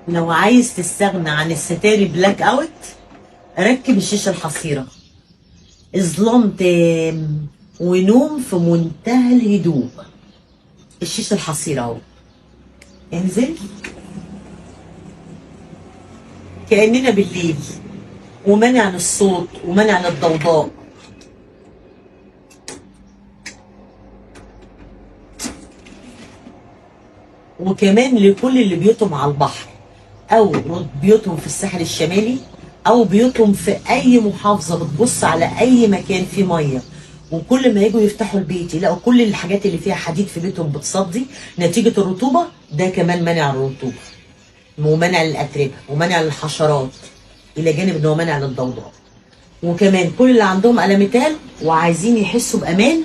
لو عايز تستغنى عن الستاري بلاك اوت، ركب الشاشه الحصيره. اظلام تام ونوم في منتهى الهدوء. الشاشه الحصيره اهو، انزل كاننا بالليل، ومنع للصوت ومنع للضوضاء. وكمان لكل اللي بيوتهم على البحر، او بيوتهم في الساحل الشمالي، او بيوتهم في اي محافظه بتبص على اي مكان فيه ميه، وكل ما يجوا يفتحوا البيت يلاقوا كل الحاجات اللي فيها حديد في بيتهم بتصدي نتيجه الرطوبه. ده كمان منع الرطوبه ومنع للاتربه ومنع للحشرات، الى جانب ان هو منع للضوضاء. وكمان كل اللي عندهم ألمتال وعايزين يحسوا بامان